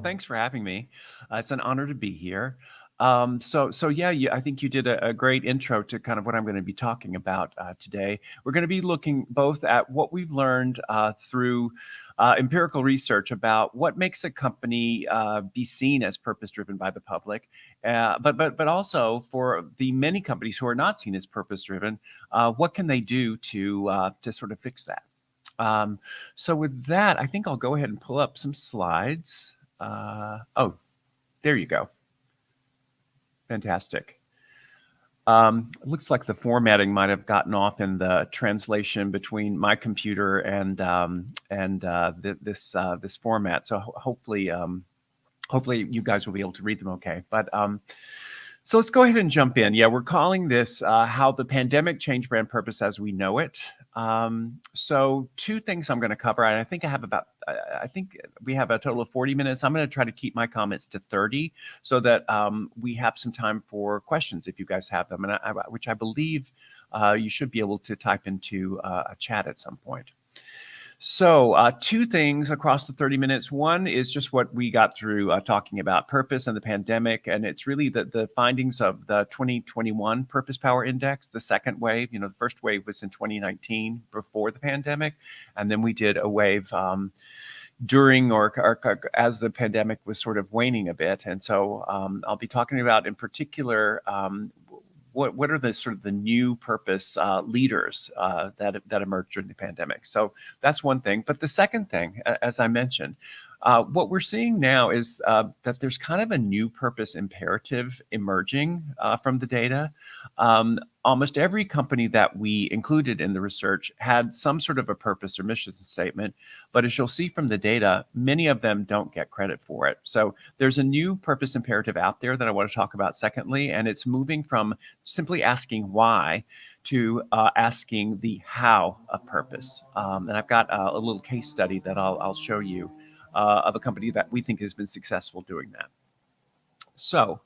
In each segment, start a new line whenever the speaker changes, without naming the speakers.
thanks for having me. It's an honor to be here. So yeah, I think you did a great intro to kind of what I'm going to be talking about today. We're going to be looking both at what we've learned through empirical research about what makes a company be seen as purpose-driven by the public, but also for the many companies who are not seen as purpose-driven, what can they do to sort of fix that? So with that, I think I'll go ahead and pull up some slides. Oh, there you go. Fantastic. It looks like the formatting might have gotten off in the translation between my computer and this format. So hopefully you guys will be able to read them okay. But so let's go ahead and jump in. Yeah, we're calling this How the Pandemic Changed Brand Purpose as We Know It. So two things I'm going to cover. And I think I think we have a total of 40 minutes. I'm going to try to keep my comments to 30 so that we have some time for questions if you guys have them, and which I believe you should be able to type into a chat at some point. So two things across the 30 minutes. One is just what we got through talking about purpose and the pandemic. And it's really the findings of the 2021 Purpose Power Index, the second wave. The first wave was in 2019 before the pandemic. And then we did a wave during or as the pandemic was sort of waning a bit. And so I'll be talking about in particular what are the sort of the new purpose leaders that emerged during the pandemic. So that's one thing. But the second thing, as I mentioned, what we're seeing now is that there's kind of a new purpose imperative emerging from the data. Almost every company that we included in the research had some sort of a purpose or mission statement, but as you'll see from the data, many of them don't get credit for it. So there's a new purpose imperative out there that I want to talk about secondly, and it's moving from simply asking why to asking the how of purpose. And I've got a little case study that I'll show you of a company that we think has been successful doing that. So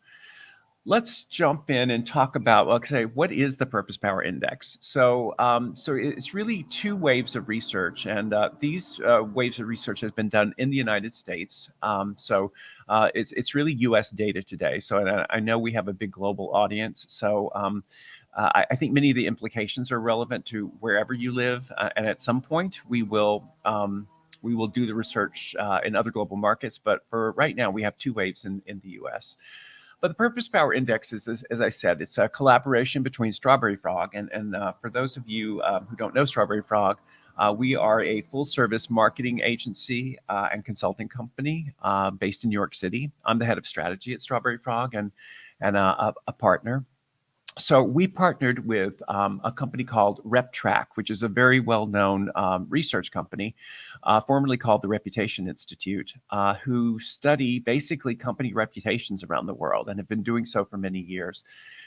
let's jump in and talk about, what is the Purpose Power Index? So it's really two waves of research, and these waves of research has been done in the United States. It's really U.S. data today. So I know we have a big global audience. So I think many of the implications are relevant to wherever you live, and at some point we will do the research in other global markets, but for right now, we have two waves in the US. But the Purpose Power Index is, as I said, it's a collaboration between StrawberryFrog. And for those of you who don't know StrawberryFrog, we are a full-service marketing agency and consulting company based in New York City. I'm the head of strategy at StrawberryFrog and a partner. So we partnered with a company called RepTrack, which is a very well-known research company, formerly called the Reputation Institute, who study basically company reputations around the world and have been doing so for many years.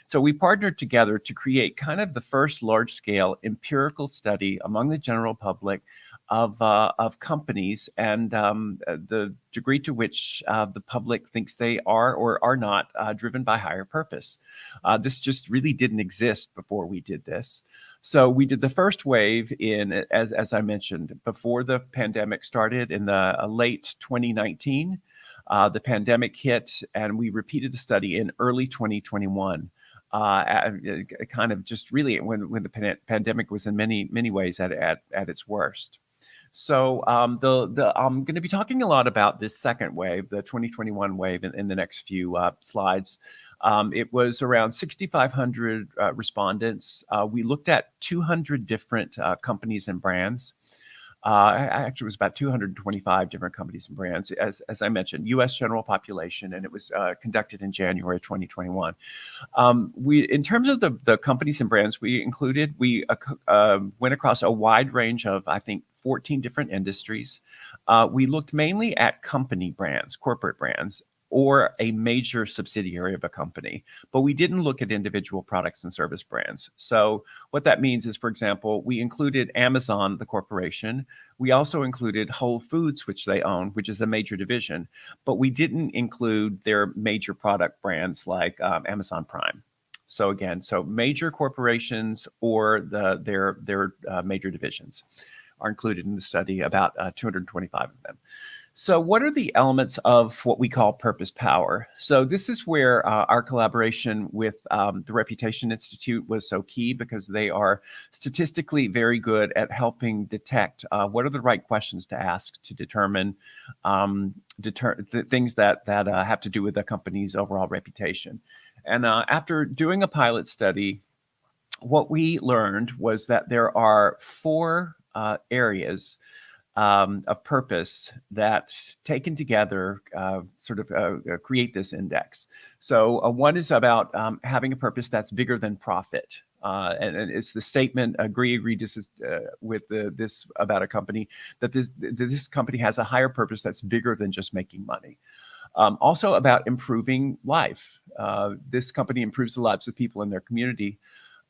So we partnered together to create kind of the first large-scale empirical study among the general public of companies and the degree to which the public thinks they are or are not driven by higher purpose. This just really didn't exist before we did this. So we did the first wave as I mentioned, before the pandemic started in the late 2019. The pandemic hit, and we repeated the study in early 2021. Kind of just really when the pandemic was in many ways at its worst. So I'm going to be talking a lot about this second wave, the 2021 wave, in the next few slides. It was around 6,500 respondents. We looked at 200 different companies and brands. Actually, it was about 225 different companies and brands, as I mentioned, U.S. general population, and it was conducted in January 2021. In terms of the companies and brands we included, we went across a wide range of, I think, 14 different industries. We looked mainly at company brands, corporate brands, or a major subsidiary of a company, but we didn't look at individual products and service brands. So what that means is, for example, we included Amazon, the corporation. We also included Whole Foods, which they own, which is a major division, but we didn't include their major product brands like Amazon Prime. So again, major corporations or their major divisions are included in the study, about 225 of them. So what are the elements of what we call purpose power? So this is where our collaboration with the Reputation Institute was so key, because they are statistically very good at helping detect what are the right questions to ask to determine things that have to do with the company's overall reputation. And after doing a pilot study, what we learned was that there are four areas of purpose that, taken together, create this index. So one is about having a purpose that's bigger than profit. And it's the statement, agree with this about a company, that this company has a higher purpose that's bigger than just making money. Also about improving life. This company improves the lives of people in their community.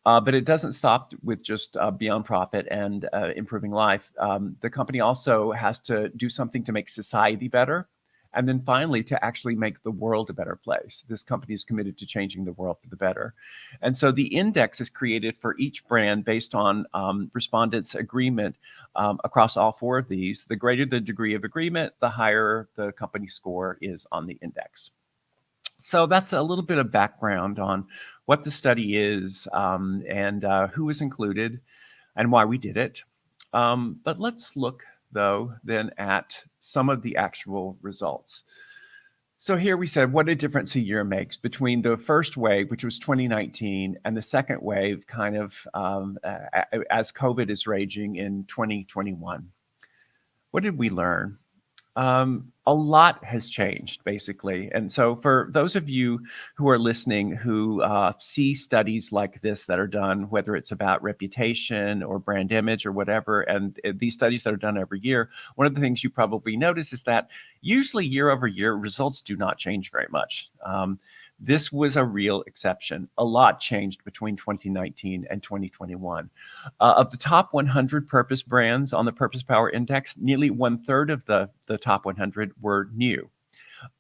But it doesn't stop with just beyond profit and improving life. The company also has to do something to make society better. And then finally, to actually make the world a better place. This company is committed to changing the world for the better. And so the index is created for each brand based on respondents' agreement across all four of these. The greater the degree of agreement, the higher the company score is on the index. So that's a little bit of background on what the study is, and who was included and why we did it. But let's look, though, then at some of the actual results. So here we said what a difference a year makes between the first wave, which was 2019, and the second wave, kind of as COVID is raging in 2021. What did we learn? A lot has changed, basically. And so for those of you who are listening who see studies like this that are done, whether it's about reputation or brand image or whatever, and these studies that are done every year, one of the things you probably notice is that usually year over year, results do not change very much. This was a real exception. A lot changed between 2019 and 2021. Of the top 100 purpose brands on the Purpose Power Index, nearly 1/3 of the top 100 were new.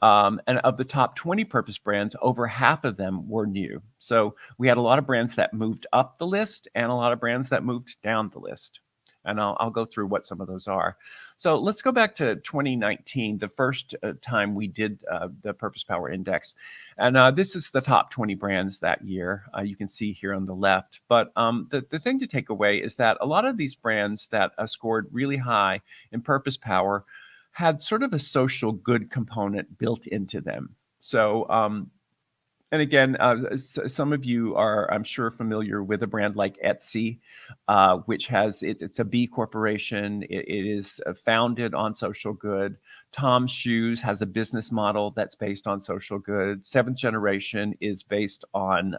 And of the top 20 purpose brands, over half of them were new. So we had a lot of brands that moved up the list and a lot of brands that moved down the list. And I'll go through what some of those are. So let's go back to 2019, the first time we did the Purpose Power Index. And this is the top 20 brands that year. You can see here on the left. But the thing to take away is that a lot of these brands that scored really high in Purpose Power had sort of a social good component built into them. So, and again, some of you are, I'm sure, familiar with a brand like Etsy, which has, it's a B corporation. It is founded on social good. Tom's Shoes has a business model that's based on social good. Seventh Generation is based on,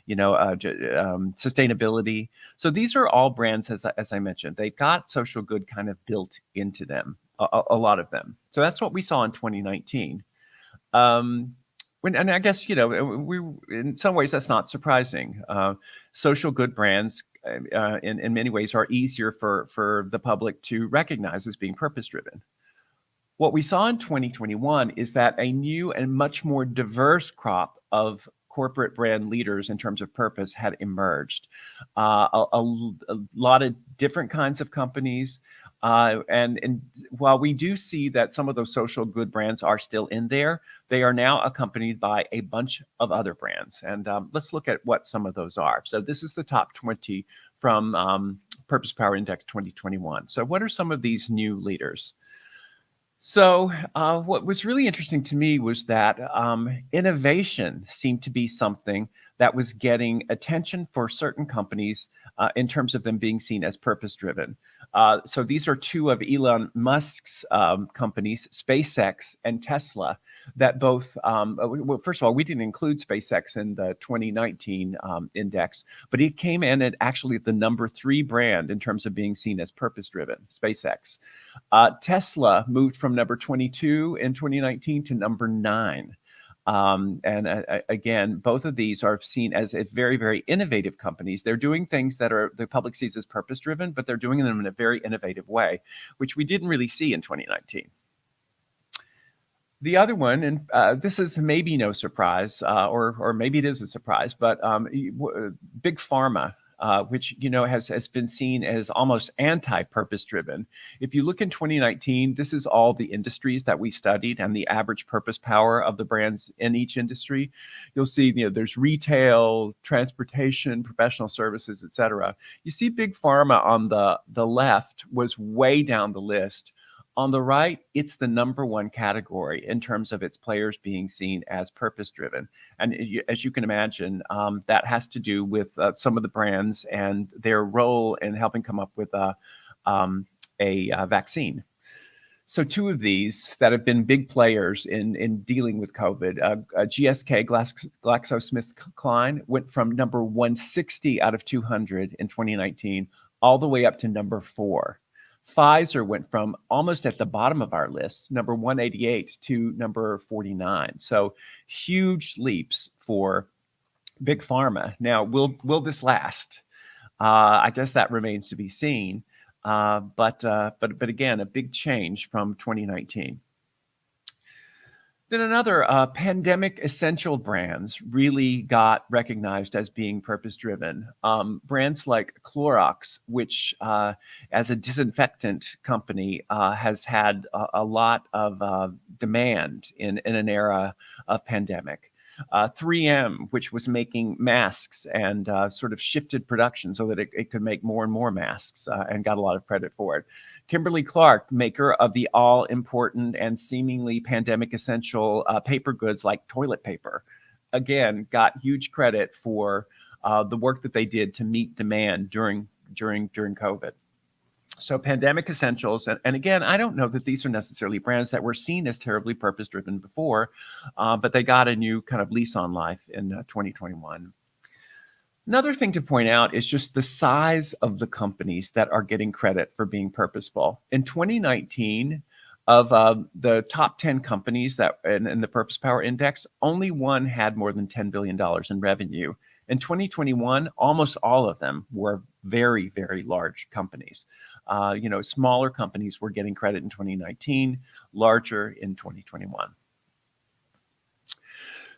sustainability. So these are all brands, as I mentioned, they got social good kind of built into them, a lot of them. So that's what we saw in 2019. And I guess, we in some ways that's not surprising. Social good brands, in many ways, are easier for the public to recognize as being purpose-driven. What we saw in 2021 is that a new and much more diverse crop of corporate brand leaders in terms of purpose had emerged. A lot of different kinds of companies. And while we do see that some of those social good brands are still in there, they are now accompanied by a bunch of other brands. And let's look at what some of those are. So this is the top 20 from Purpose Power Index 2021. So what are some of these new leaders? So what was really interesting to me was that innovation seemed to be something that was getting attention for certain companies in terms of them being seen as purpose-driven. So these are two of Elon Musk's companies, SpaceX and Tesla, that both, well, first of all, we didn't include SpaceX in the 2019 index, but it came in at actually the number 3 brand in terms of being seen as purpose-driven, SpaceX. Tesla moved from number 22 in 2019 to number 9. Again, both of these are seen as very, very innovative companies. They're doing things that the public sees as purpose-driven, but they're doing them in a very innovative way, which we didn't really see in 2019. The other one, and this is maybe no surprise, or maybe it is a surprise, but Big Pharma which has been seen as almost anti-purpose driven. If you look in 2019, this is all the industries that we studied and the average purpose power of the brands in each industry. You'll see there's retail, transportation, professional services, etc. You see big pharma on the left was way down the list. On the right, it's the number one category in terms of its players being seen as purpose-driven. And as you can imagine, that has to do with some of the brands and their role in helping come up with a vaccine. So two of these that have been big players in dealing with COVID, GSK, GlaxoSmithKline, went from number 160 out of 200 in 2019 all the way up to number 4. Pfizer went from almost at the bottom of our list, number 188, to number 49. So huge leaps for big pharma. Now, will this last? I guess that remains to be seen. But again, a big change from 2019. Then another pandemic essential brands really got recognized as being purpose-driven. Brands like Clorox, which as a disinfectant company has had a lot of demand in an era of pandemic. 3M, which was making masks and sort of shifted production so that it could make more and more masks and got a lot of credit for it. Kimberly-Clark, maker of the all-important and seemingly pandemic essential paper goods like toilet paper, again, got huge credit for the work that they did to meet demand during COVID. So pandemic essentials, and again, I don't know that these are necessarily brands that were seen as terribly purpose-driven before, but they got a new kind of lease on life in 2021. Another thing to point out is just the size of the companies that are getting credit for being purposeful. In 2019, of the top 10 companies that in the Purpose Power Index, only one had more than $10 billion in revenue. In 2021, almost all of them were very, very large companies. Smaller companies were getting credit in 2019, larger in 2021.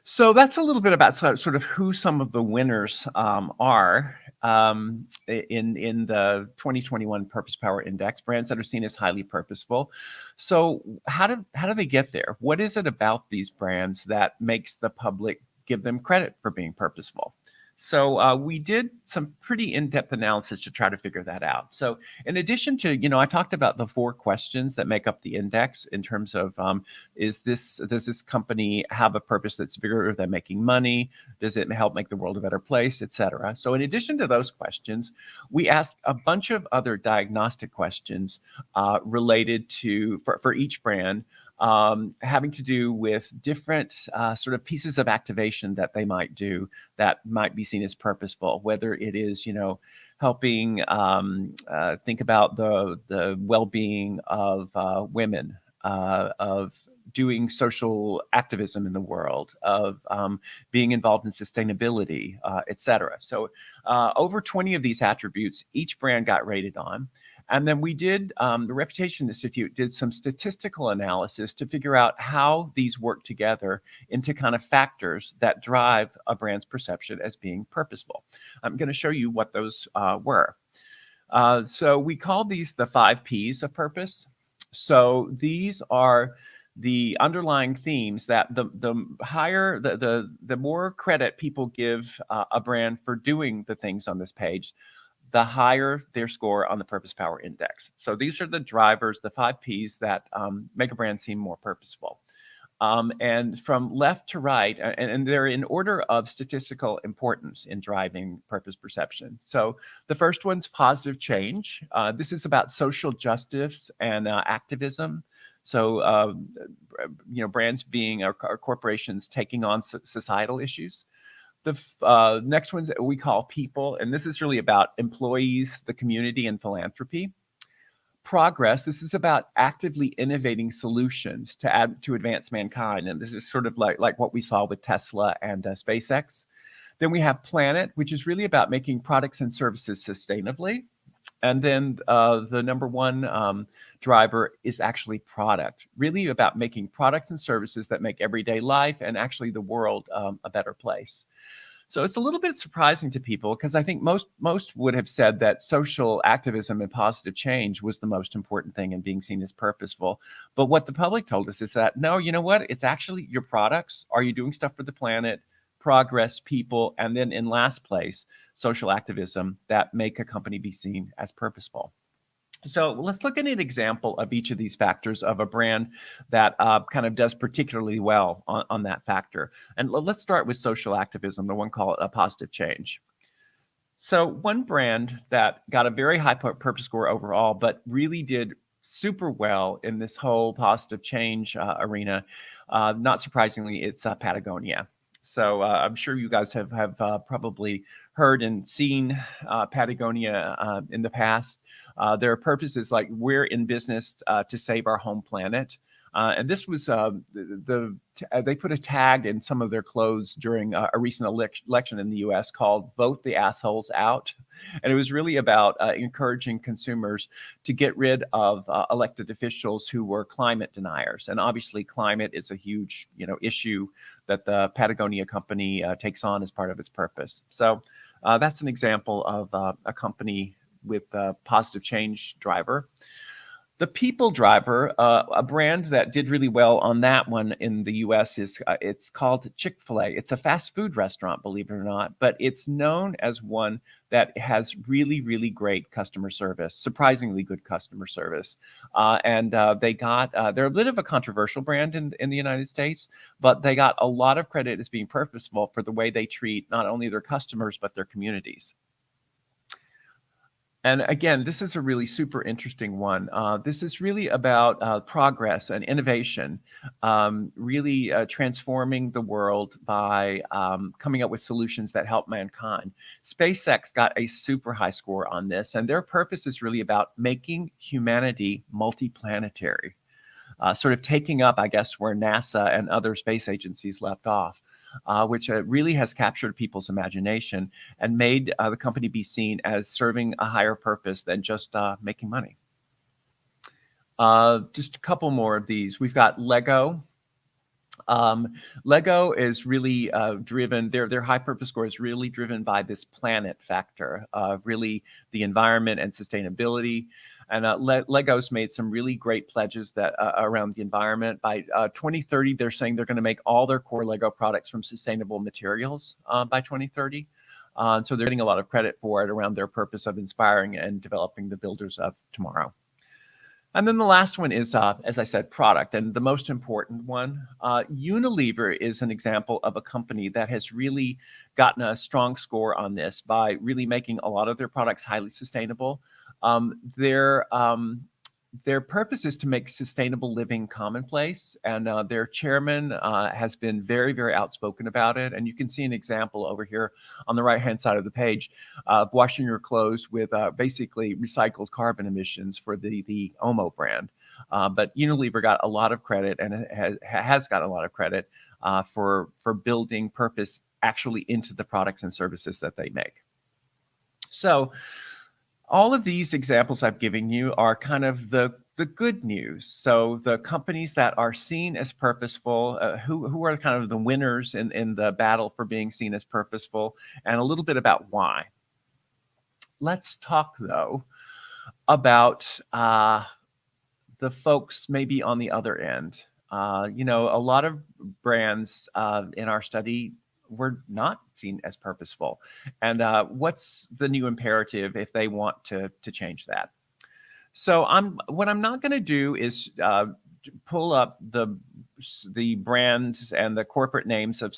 So that's a little bit about sort of who some of the winners are in the 2021 Purpose Power Index, brands that are seen as highly purposeful. So how do they get there? What is it about these brands that makes the public give them credit for being purposeful? So we did some pretty in-depth analysis to try to figure that out. So in addition to, I talked about the 4 questions that make up the index in terms of, does this company have a purpose that's bigger than making money? Does it help make the world a better place, et cetera? So in addition to those questions, we asked a bunch of other diagnostic questions related to, for each brand, having to do with different sort of pieces of activation that they might do that might be seen as purposeful, whether it is, helping think about the well-being of women, of doing social activism in the world, of being involved in sustainability, et cetera. So over 20 of these attributes, each brand got rated on. And then we did, the Reputation Institute did some statistical analysis to figure out how these work together into kind of factors that drive a brand's perception as being purposeful. I'm going to show you what those were. So we call these the 5 Ps of purpose. So these are the underlying themes that the higher, the more credit people give a brand for doing the things on this page, the higher their score on the Purpose Power Index. So these are the drivers, the 5 Ps that make a brand seem more purposeful. And from left to right, and they're in order of statistical importance in driving purpose perception. So the first one's positive change. This is about social justice and activism. So, brands being or corporations taking on societal issues. The next ones we call people, and this is really about employees, the community, and philanthropy. Progress, this is about actively innovating solutions to advance mankind, and this is sort of like what we saw with Tesla and SpaceX. Then we have planet, which is really about making products and services sustainably. And then the number one driver is actually product, really about making products and services that make everyday life and actually the world a better place. So it's a little bit surprising to people because I think most would have said that social activism and positive change was the most important thing in being seen as purposeful. But what the public told us is that, no, you know what? It's actually your products. Are you doing stuff for the planet, progress, people, and then in last place, social activism that make a company be seen as purposeful? So let's look at an example of each of these factors of a brand that kind of does particularly well on that factor. And let's start with social activism, the one called a positive change. So one brand that got a very high purpose score overall, but really did super well in this whole positive change arena, not surprisingly, it's Patagonia. So I'm sure you guys have probably heard and seen Patagonia in the past. Their purpose is like, we're in business to save our home planet. And this was they put a tag in some of their clothes during a recent election in the U.S. called "Vote the Assholes Out," and it was really about encouraging consumers to get rid of elected officials who were climate deniers. And obviously, climate is a huge issue that the Patagonia company takes on as part of its purpose. So that's an example of a company with a positive change driver. The people driver, a brand that did really well on that one in the U.S. is it's called Chick-fil-A. It's a fast food restaurant, believe it or not, but it's known as one that has really, really great customer service, surprisingly good customer service. And they're a bit of a controversial brand in the United States, but they got a lot of credit as being purposeful for the way they treat not only their customers, but their communities. And again, this is a really super interesting one. This is really about progress and innovation, really transforming the world by coming up with solutions that help mankind. SpaceX got a super high score on this, and their purpose is really about making humanity multiplanetary, sort of taking up, I guess, where NASA and other space agencies left off. Which really has captured people's imagination and made the company be seen as serving a higher purpose than just making money. Just a couple more of these. We've got Lego. Lego is really driven, their high purpose score is really driven by this planet factor, really the environment and sustainability. And Lego's made some really great pledges that around the environment. By 2030, they're saying they're going to make all their core Lego products from sustainable materials by 2030. So they're getting a lot of credit for it around their purpose of inspiring and developing the builders of tomorrow. And then the last one is, as I said, product. And the most important one, Unilever is an example of a company that has really gotten a strong score on this by really making a lot of their products highly sustainable. Their purpose is to make sustainable living commonplace, and their chairman has been very, very outspoken about it. And you can see an example over here on the right-hand side of the page of washing your clothes with basically recycled carbon emissions for the Omo brand. But Unilever got a lot of credit, and it has got a lot of credit for building purpose actually into the products and services that they make. So all of these examples I've given you are kind of the good news. So the companies that are seen as purposeful, who are kind of the winners in the battle for being seen as purposeful, and a little bit about why. Let's talk, though, about the folks maybe on the other end. A lot of brands in our study were not seen as purposeful. And what's the new imperative if they want to change that? So what I'm not going to do is pull up the brands and the corporate names of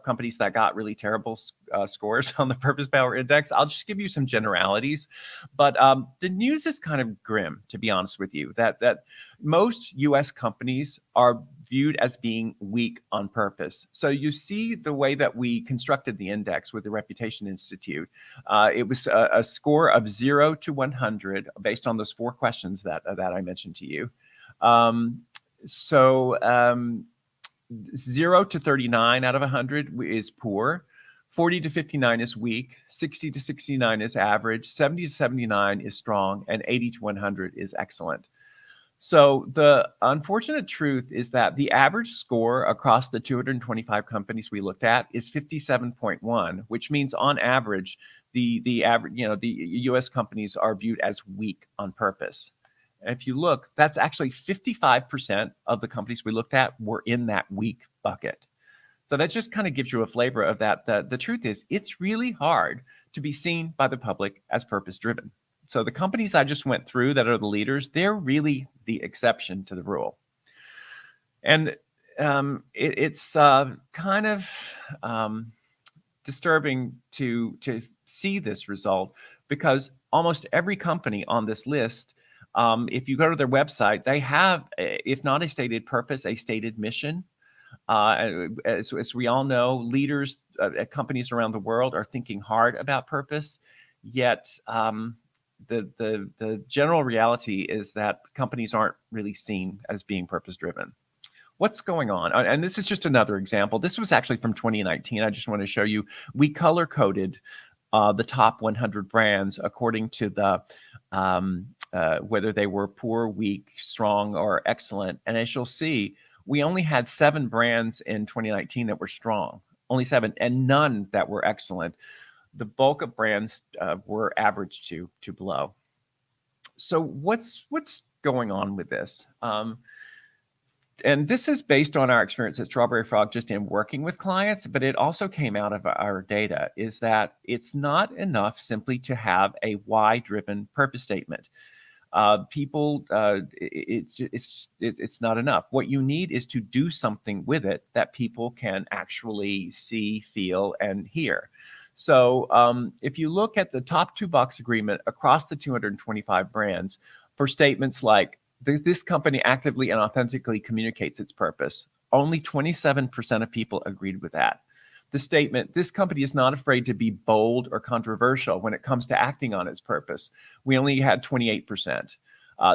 companies that got really terrible scores on the Purpose Power Index. I'll just give you some generalities, but the news is kind of grim, to be honest with you, that most U.S. companies are viewed as being weak on purpose. So you see the way that we constructed the index with the Reputation Institute. It was a score of 0 to 100 based on those 4 questions that I mentioned to you. 0 to 39 out of 100 is poor, 40 to 59 is weak, 60 to 69 is average, 70 to 79 is strong, and 80 to 100 is excellent. So the unfortunate truth is that the average score across the 225 companies we looked at is 57.1, which means on average, the average, the US companies are viewed as weak on purpose. And if you look, that's actually 55% of the companies we looked at were in that weak bucket. So that just kind of gives you a flavor of that. The truth is, it's really hard to be seen by the public as purpose driven. So the companies I just went through that are the leaders, they're really the exception to the rule. And it's kind of disturbing to see this result, because almost every company on this list, if you go to their website, they have, if not a stated purpose, a stated mission. As we all know, leaders at companies around the world are thinking hard about purpose, yet the general reality is that companies aren't really seen as being purpose driven. What's going on? And this is just another example. This was actually from 2019. I just want to show you, we color coded the top 100 brands according to the whether they were poor, weak, strong, or excellent. And as you'll see, we only had 7 brands in 2019 that were strong, only 7, and none that were excellent. The bulk of brands were average to below. So what's going on with this? And this is based on our experience at StrawberryFrog just in working with clients, but it also came out of our data, is that it's not enough simply to have a why-driven purpose statement. It's not enough. What you need is to do something with it that people can actually see, feel, and hear. So if you look at the top 2-box agreement across the 225 brands for statements like, this company actively and authentically communicates its purpose, only 27% of people agreed with that. The statement, this company is not afraid to be bold or controversial when it comes to acting on its purpose, we only had 28%.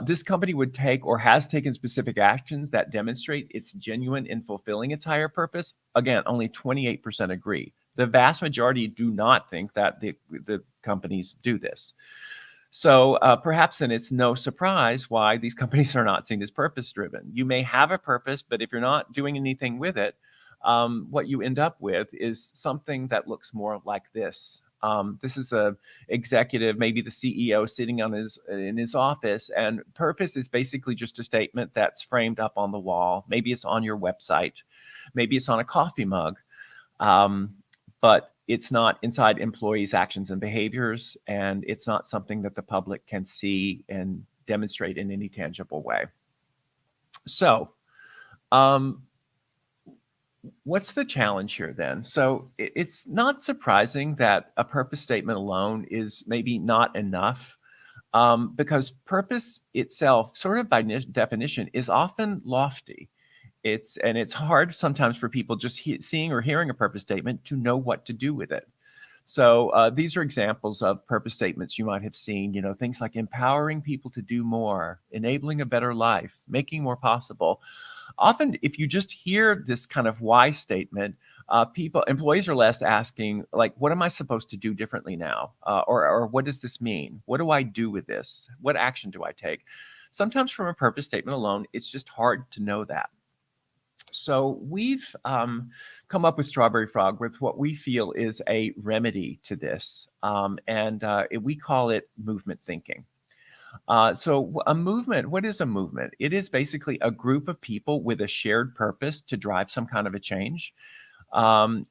This company would take or has taken specific actions that demonstrate it's genuine in fulfilling its higher purpose. Again, only 28% agree. The vast majority do not think that the companies do this. So perhaps then it's no surprise why these companies are not seen as purpose driven. You may have a purpose, but if you're not doing anything with it, what you end up with is something that looks more like this. This is a executive, maybe the CEO, sitting in his office, and purpose is basically just a statement that's framed up on the wall. Maybe it's on your website, maybe it's on a coffee mug, but it's not inside employees' actions and behaviors, and it's not something that the public can see and demonstrate in any tangible way. So, what's the challenge here then? So it's not surprising that a purpose statement alone is maybe not enough, because purpose itself, sort of by definition, is often lofty. It's hard sometimes for people just seeing or hearing a purpose statement to know what to do with it. So these are examples of purpose statements you might have seen, things like empowering people to do more, enabling a better life, making more possible. Often, if you just hear this kind of why statement, employees are less asking, like, what am I supposed to do differently now? Or what does this mean? What do I do with this? What action do I take? Sometimes from a purpose statement alone, it's just hard to know that. So we've come up with StrawberryFrog with what we feel is a remedy to this, and we call it movement thinking. So a movement, what is a movement? It is basically a group of people with a shared purpose to drive some kind of a change. The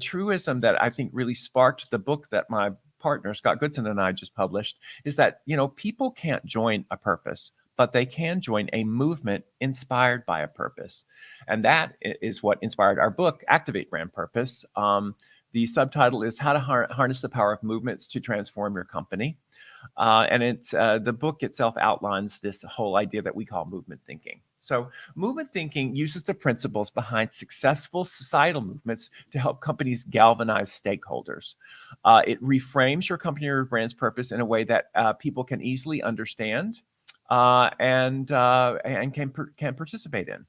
truism that I think really sparked the book that my partner, Scott Goodson, and I just published is that, people can't join a purpose, but they can join a movement inspired by a purpose. And that is what inspired our book, Activate Brand Purpose. The subtitle is How to Harness the Power of Movements to Transform Your Company. And the book itself outlines this whole idea that we call movement thinking. So movement thinking uses the principles behind successful societal movements to help companies galvanize stakeholders. It reframes your company or brand's purpose in a way that people can easily understand and can participate in.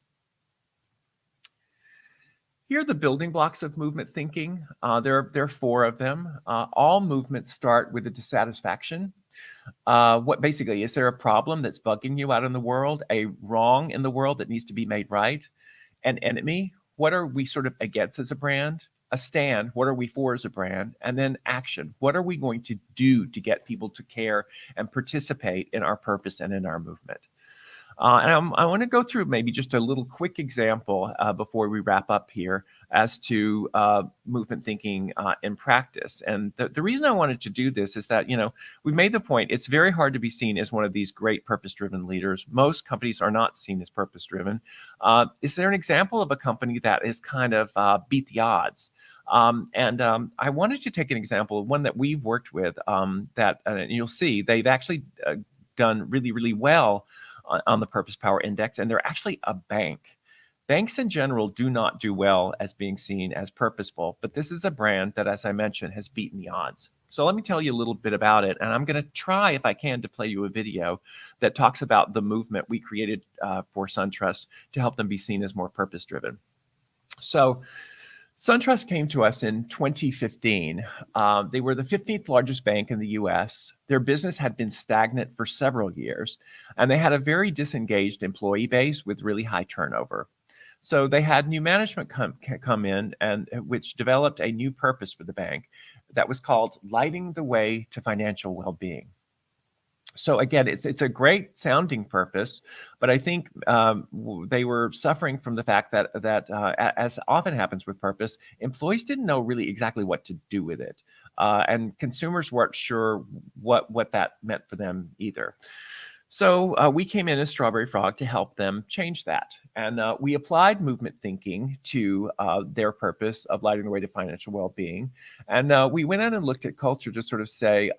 Here are the building blocks of movement thinking. There are 4 of them. All movements start with a dissatisfaction. What basically, is there a problem that's bugging you out in the world, a wrong in the world that needs to be made right? An enemy? What are we sort of against as a brand? A stand? What are we for as a brand? And then action. What are we going to do to get people to care and participate in our purpose and in our movement? I want to go through maybe just a little quick example before we wrap up here as to movement thinking in practice. And the reason I wanted to do this is that, we made the point, it's very hard to be seen as one of these great purpose-driven leaders. Most companies are not seen as purpose-driven. Is there an example of a company that is kind of beat the odds? I wanted to take an example of one that we've worked with that you'll see they've actually done really, really well on the Purpose Power Index, and they're actually a bank. Banks in general do not do well as being seen as purposeful, but this is a brand that, as I mentioned, has beaten the odds. So let me tell you a little bit about it, and I'm going to try, if I can, to play you a video that talks about the movement we created for SunTrust to help them be seen as more purpose-driven. So SunTrust came to us in 2015. They were the 15th largest bank in the US. Their business had been stagnant for several years, and they had a very disengaged employee base with really high turnover. So they had new management come in, and which developed a new purpose for the bank that was called Lighting the Way to Financial Well-Being. So again, it's a great sounding purpose, but I think they were suffering from the fact that as often happens with purpose, employees didn't know really exactly what to do with it, and consumers weren't sure what that meant for them either. So we came in as StrawberryFrog to help them change that. And we applied movement thinking to their purpose of lighting the way to financial well-being. And we went out and looked at culture to sort of say,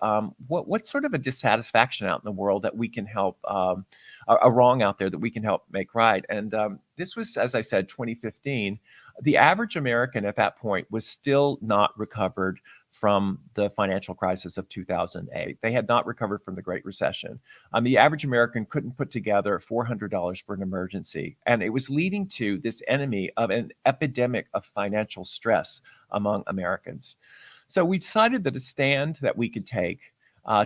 what's sort of a dissatisfaction out in the world that we can help, a wrong out there that we can help make right. And this was, as I said, 2015. The average American at that point was still not recovered from the financial crisis of 2008. They had not recovered from the Great Recession. The average American couldn't put together $400 for an emergency. And it was leading to this enemy of an epidemic of financial stress among Americans. So we decided that a stand that we could take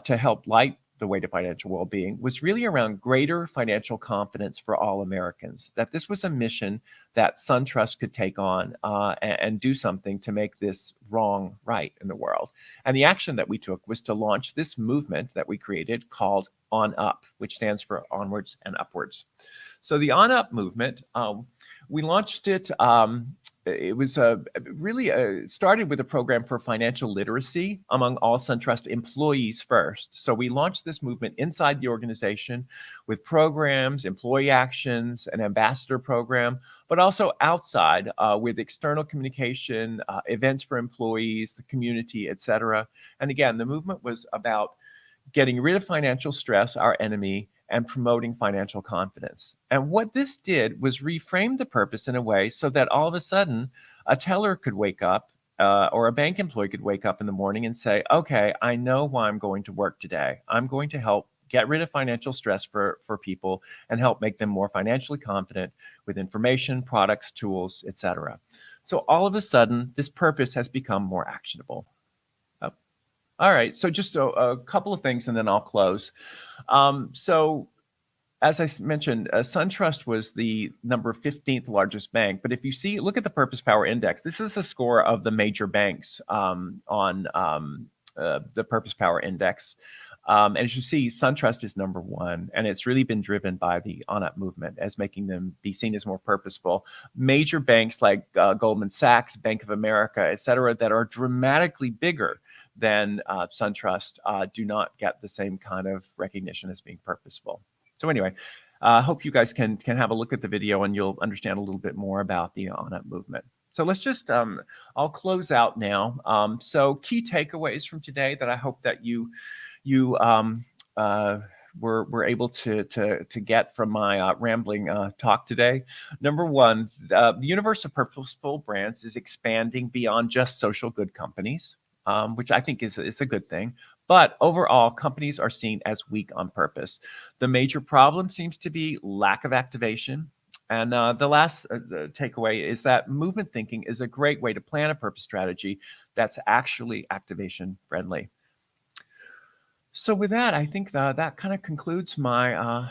to help light the way to financial well-being was really around greater financial confidence for all Americans, that this was a mission that SunTrust could take on and do something to make this wrong right in the world. And the action that we took was to launch this movement that we created called On Up, which stands for Onwards and Upwards. So the On Up movement, we launched it. It was really started with a program for financial literacy among all SunTrust employees first. So we launched this movement inside the organization with programs, employee actions, an ambassador program, but also outside with external communication, events for employees, the community, et cetera. And again, the movement was about getting rid of financial stress, our enemy, and promoting financial confidence. And what this did was reframe the purpose in a way so that all of a sudden a teller could wake up or a bank employee could wake up in the morning and say, okay, I know why I'm going to work today. I'm going to help get rid of financial stress for people and help make them more financially confident with information, products, tools, etc. So all of a sudden, this purpose has become more actionable. All right, so just a couple of things and then I'll close. So as I mentioned, SunTrust was the number 15th largest bank. But if you see, look at the Purpose Power Index. This is the score of the major banks on the Purpose Power Index. And as you see, SunTrust is number one, and it's really been driven by the On Up movement as making them be seen as more purposeful. Major banks like Goldman Sachs, Bank of America, et cetera, that are dramatically bigger than SunTrust do not get the same kind of recognition as being purposeful. So anyway, I hope you guys can have a look at the video and you'll understand a little bit more about the On Up movement. So let's just, I'll close out now. So key takeaways from today that I hope that you were able to get from my rambling talk today. Number one, the universe of purposeful brands is expanding beyond just social good companies, which I think is a good thing. But overall, companies are seen as weak on purpose. The major problem seems to be lack of activation. And the last takeaway is that movement thinking is a great way to plan a purpose strategy that's actually activation friendly. So with that, I think that kind of concludes my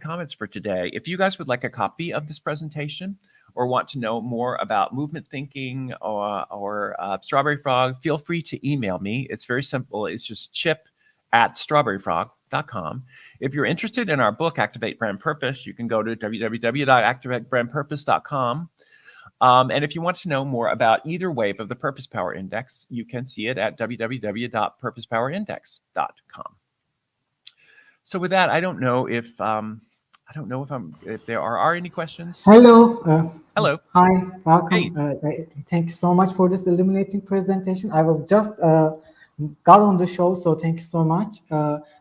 comments for today. If you guys would like a copy of this presentation or want to know more about movement thinking or Strawberry Frog, feel free to email me. It's very simple. It's just chip@strawberryfrog.com. If you're interested in our book, Activate Brand Purpose, you can go to www.activatebrandpurpose.com. And if you want to know more about either wave of the Purpose Power Index, you can see it at www.purposepowerindex.com. So with that, I don't know if there are any questions.
Hello.
Hello.
Hi. Welcome.
Hey.
Thank you so much for this illuminating presentation. I was just got on the show, so thank you so much.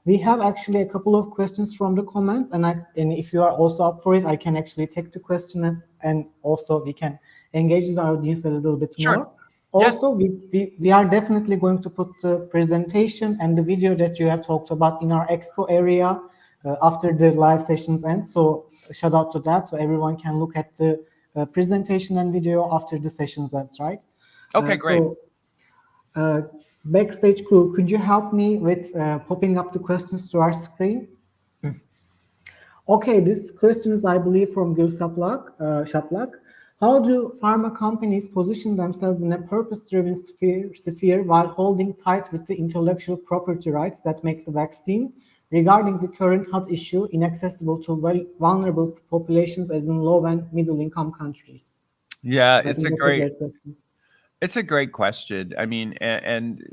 We have actually a couple of questions from the comments, and if you are also up for it, I can actually take the questions, and also we can engage the audience a little bit
Sure.
more. Also, we are definitely going to put the presentation and the video that you have talked about in our expo area after the live sessions end. So shout out to that, so everyone can look at the presentation and video after the sessions end, right?
Okay, great.
So, backstage crew, could you help me with popping up the questions to our screen? Okay, this question is, I believe, from Gül Shaplak. How do pharma companies position themselves in a purpose-driven sphere while holding tight with the intellectual property rights that make the vaccine, regarding the current hot issue, inaccessible to vulnerable populations as in low and middle-income countries?
Yeah, it's a great
question.
It's a great question. I mean, and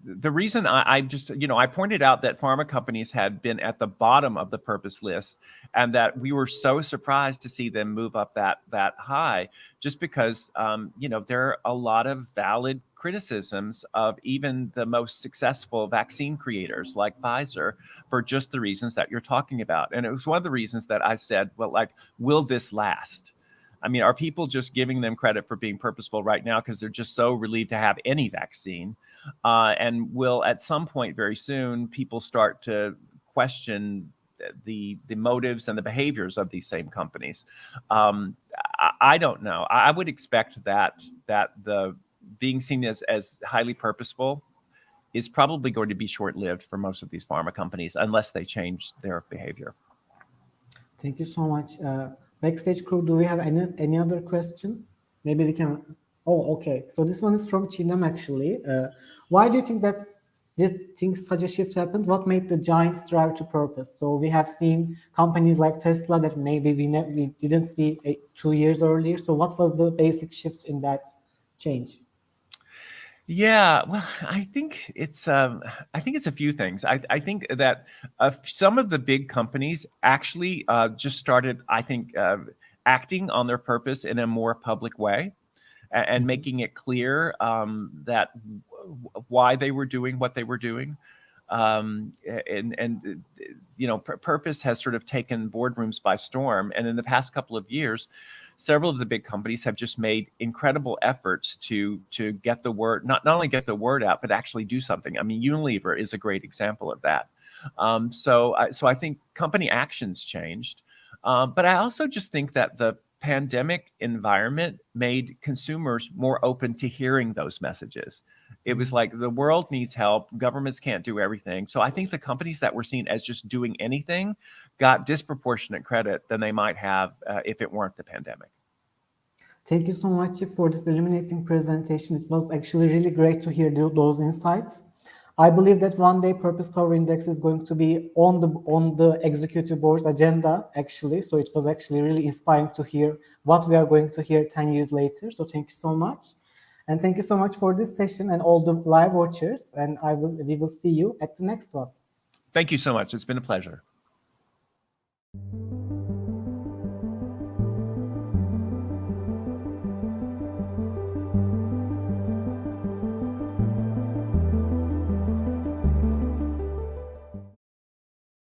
the reason I just, I pointed out that pharma companies had been at the bottom of the purpose list, and that we were so surprised to see them move up that high, just because, there are a lot of valid criticisms of even the most successful vaccine creators like Pfizer for just the reasons that you're talking about. And it was one of the reasons that I said, well, like, will this last? I mean, are people just giving them credit for being purposeful right now because they're just so relieved to have any vaccine? And will at some point very soon people start to question the motives and the behaviors of these same companies? I don't know. I would expect that the being seen as highly purposeful is probably going to be short-lived for most of these pharma companies unless they change their behavior.
Thank you so much. Backstage crew, do we have any other question? Maybe we can. Oh, okay. So this one is from Chinem actually. Why do you think such a shift happened? What made the giants drive to purpose? So we have seen companies like Tesla that maybe we didn't see 2 years earlier. So what was the basic shift in that change?
Yeah, well, I think it's a few things. I think that some of the big companies actually just started, I think, acting on their purpose in a more public way and making it clear that why they were doing what they were doing. Purpose has sort of taken boardrooms by storm. And in the past couple of years, several of the big companies have just made incredible efforts to get the word, not only get the word out, but actually do something. I mean, Unilever is a great example of that. So I think company actions changed. But I also just think that the pandemic environment made consumers more open to hearing those messages. It was like the world needs help. Governments can't do everything. So I think the companies that were seen as just doing anything got disproportionate credit than they might have if it weren't the pandemic.
Thank you so much for this illuminating presentation. It was actually really great to hear those insights. I believe that one day Purpose Power Index is going to be on the executive board's agenda, actually. So it was actually really inspiring to hear what we are going to hear 10 years later. So thank you so much. And thank you so much for this session and all the live watchers. And we will see you at the next one.
Thank you so much. It's been a pleasure.